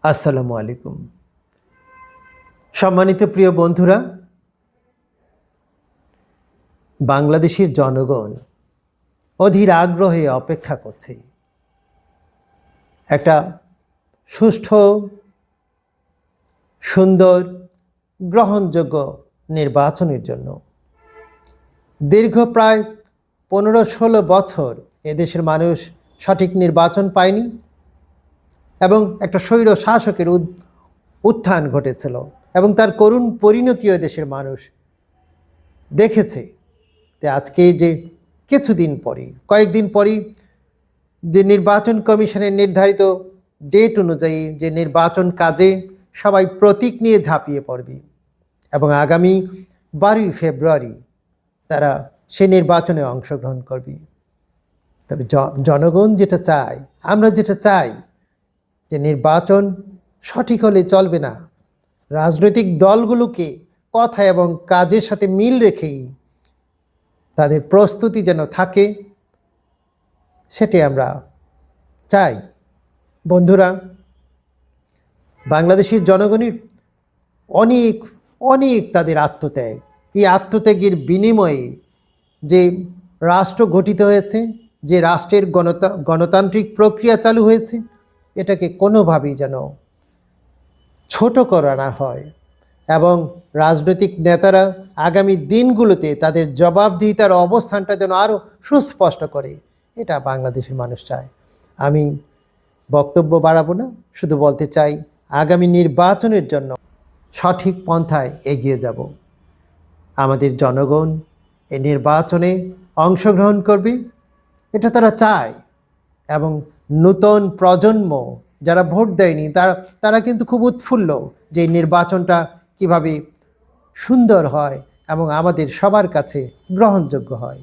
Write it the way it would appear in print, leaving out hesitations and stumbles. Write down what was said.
আসসালামু আলাইকুম। সম্মানিত প্রিয় বন্ধুরা, বাংলাদেশের জনগণ অধীর আগ্রহে অপেক্ষা করছে একটা সুষ্ঠু, সুন্দর, গ্রহণযোগ্য নির্বাচনের জন্য। দীর্ঘ প্রায় 15-16 বছর এদেশের মানুষ সঠিক নির্বাচন পায়নি এবং একটা স্বৈর শাসকের উত্থান ঘটেছিল এবং তার করুণ পরিণতিও দেশের মানুষ দেখেছে। আজকে যে কিছুদিন পরে, কয়েকদিন পরেই যে নির্বাচন কমিশনের নির্ধারিত ডেট অনুযায়ী যে নির্বাচন কাজে সবাই প্রতীক নিয়ে ঝাঁপিয়ে পড়বে এবং আগামী 12 ফেব্রুয়ারি তারা সেই নির্বাচনে অংশগ্রহণ করবে। তবে জনগণ যেটা চায়, আমরা যেটা চাই, যে নির্বাচন সঠিক হলে চলবে না, রাজনৈতিক দলগুলোকে কথা এবং কাজের সাথে মিল রেখেই তাদের প্রস্তুতি যেন থাকে, সেটি আমরা চাই। বন্ধুরা, বাংলাদেশের জনগণের অনেক অনেক তাদের আত্মত্যাগ, এই আত্মত্যাগের বিনিময়ে যে রাষ্ট্র গঠিত হয়েছে, যে রাষ্ট্রের গণতান্ত্রিক প্রক্রিয়া চালু হয়েছে, এটাকে কোনোভাবেই যেন ছোট করা না হয় এবং রাজনৈতিক নেতারা আগামী দিনগুলোতে তাদের জবাবদিহিতার অবস্থানটা যেন আরও সুস্পষ্ট করে, এটা বাংলাদেশের মানুষ চায়। আমি বক্তব্য বাড়াবো না, শুধু বলতে চাই আগামী নির্বাচনের জন্য সঠিক পন্থায় এগিয়ে যাব। আমাদের জনগণ এই নির্বাচনে অংশগ্রহণ করবে, এটা তারা চায় এবং নূতন প্রজন্ম যারা ভোট দেয়নি তারা কিন্তু খুব উৎফুল্ল যে এই নির্বাচনটা কিভাবে সুন্দর হয় এবং আমাদের সবার কাছে গ্রহণযোগ্য হয়।